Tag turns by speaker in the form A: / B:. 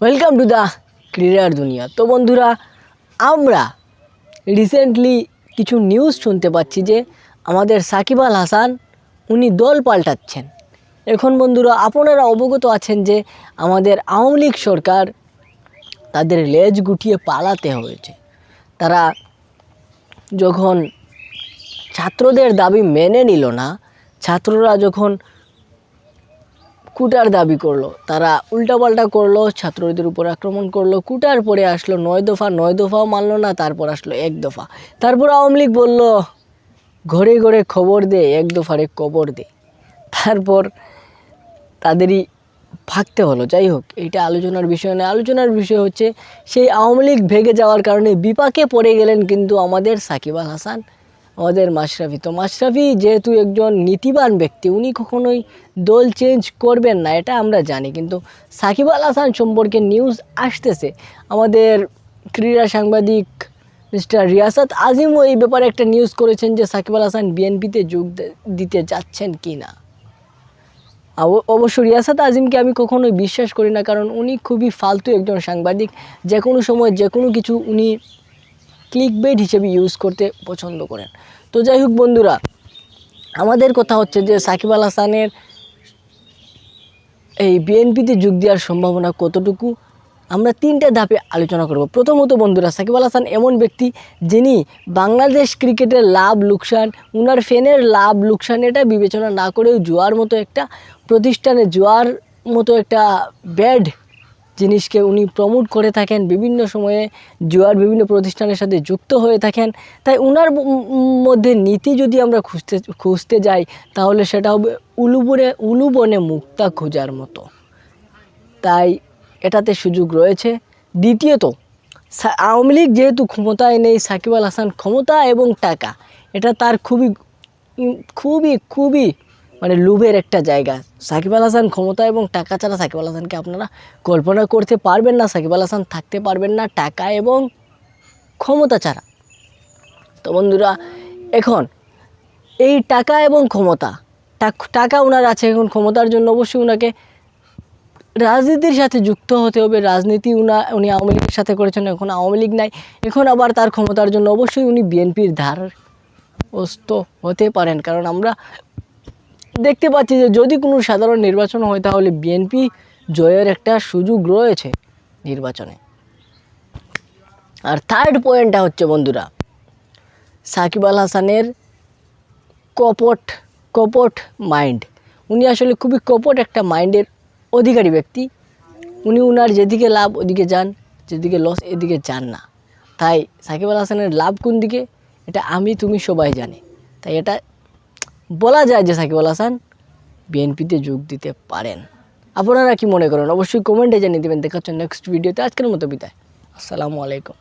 A: Welcome to the ক্রীড়ার দুনিয়া। তো বন্ধুরা, আমরা রিসেন্টলি কিছু নিউজ শুনতে পাচ্ছি যে আমাদের সাকিব আল হাসান উনি দল পাল্টাচ্ছেন। এখন বন্ধুরা, আপনারা অবগত আছেন যে আমাদের আওয়ামী লীগ সরকার তাদের লেজ গুটিয়ে পালাতে হয়েছে। তারা যখন ছাত্রদের দাবি মেনে নিল না, ছাত্ররা যখন কুটার দাবি করলো, তারা উল্টাপাল্টা করলো, ছাত্রদের উপর আক্রমণ করলো। কুটার পরে আসলো 9 দফা, 9 দফাও মানলো না, তারপর আসলো 1 দফা। তারপর আওয়ামী লীগ বলল ঘরে ঘরে খবর দে, 1 দফারে কবর দে। তারপর তাদেরই ভাগতে হলো। যাই হোক, এইটা আলোচনার বিষয় নয়। আলোচনার বিষয় হচ্ছে সেই আওয়ামী লীগ ভেঙে যাওয়ার কারণে বিপাকে পড়ে গেলেন কিন্তু আমাদের সাকিব আল হাসান, আমাদের মাশরাফি। তো মাশরাফি যেহেতু একজন নীতিবান ব্যক্তি, উনি কখনোই দল চেঞ্জ করবেন না, এটা আমরা জানি। কিন্তু সাকিব আল হাসান সম্পর্কে নিউজ আসতেছে। আমাদের ক্রীড়া সাংবাদিক মিস্টার রিয়াসাত আজিমও এই ব্যাপারে একটা নিউজ করেছেন যে সাকিব আল হাসান বিএনপিতে যোগ দিতে যাচ্ছেন কি না। অবশ্য রিয়াসাত আজিমকে আমি কখনোই বিশ্বাস করি না, কারণ উনি খুবই ফালতু একজন সাংবাদিক। যে কোনো সময় যে কোনো কিছু উনি ক্লিকবেট হিসেবে ইউজ করতে পছন্দ করেন। তো যাই হোক বন্ধুরা, আমাদের কথা হচ্ছে যে সাকিব আল হাসানের এই বিএনপিতে যোগ দেওয়ার সম্ভাবনা কতটুকু, আমরা 3টা ধাপে আলোচনা করব। প্রথমত বন্ধুরা, সাকিব আল হাসান এমন ব্যক্তি যিনি বাংলাদেশ ক্রিকেটের লাভ লোকসান, উনার ফ্যানের লাভ লোকসান এটা বিবেচনা না করেও জুয়ার মতো একটা প্রতিষ্ঠানে, জুয়ার মতো একটা ব্যাড জিনিসকে উনি প্রমোট করে থাকেন। বিভিন্ন সময়ে জুয়ার বিভিন্ন প্রতিষ্ঠানের সাথে যুক্ত হয়ে থাকেন। তাই উনার মধ্যে নীতি যদি আমরা খুঁজতে যাই, তাহলে সেটা হবে উলুবনে মুক্তা খোঁজার মতো। তাই এটাতে সুযোগ রয়েছে। দ্বিতীয়ত, আওয়ামী লীগ যেহেতু ক্ষমতায় নেই, সাকিব আল হাসান ক্ষমতা এবং টাকা, এটা তার খুবই খুবই খুবই মানে লোভের একটা জায়গা। সাকিব আল হাসান ক্ষমতা এবং টাকা ছাড়া সাকিব আল হাসানকে আপনারা কল্পনা করতে পারবেন না। সাকিব আল হাসান থাকতে পারবেন না টাকা এবং ক্ষমতা ছাড়া। তো বন্ধুরা, এখন এই টাকা এবং ক্ষমতা, টাকা ওনার আছে, এখন ক্ষমতার জন্য অবশ্যই ওনাকে রাজনীতির সাথে যুক্ত হতে হবে। রাজনীতি উনি আওয়ামী লীগের সাথে করেছেন, এখন আওয়ামী লীগ নাই। এখন আবার তার ক্ষমতার জন্য অবশ্যই উনি বিএনপির ধারস্থ হতে পারেন, কারণ আমরা দেখতে পাচ্ছি যে যদি কোনো সাধারণ নির্বাচন হয়, তাহলে বিএনপি জয়ের একটা সুযোগ রয়েছে নির্বাচনে। আর থার্ড পয়েন্টটা হচ্ছে বন্ধুরা, সাকিব আল হাসানের কপট মাইন্ড। উনি আসলে খুবই কপট একটা মাইন্ডের অধিকারী ব্যক্তি। উনি উনার যেদিকে লাভ ওদিকে যান, যেদিকে লস এদিকে যান না। তাই সাকিব আল হাসানের লাভ কোন দিকে, এটা আমি তুমি সবাই জানি। তাই এটা বলা যায় যে সাকিব আল হাসান বিএনপিতে যোগ দিতে পারেন। আপনারা কি মনে করেন অবশ্যই কমেন্টে জানিয়ে দেবেন। দেখা হচ্ছে নেক্সট ভিডিওতে। আজকের মতো বিদায়। আসসালামু আলাইকুম।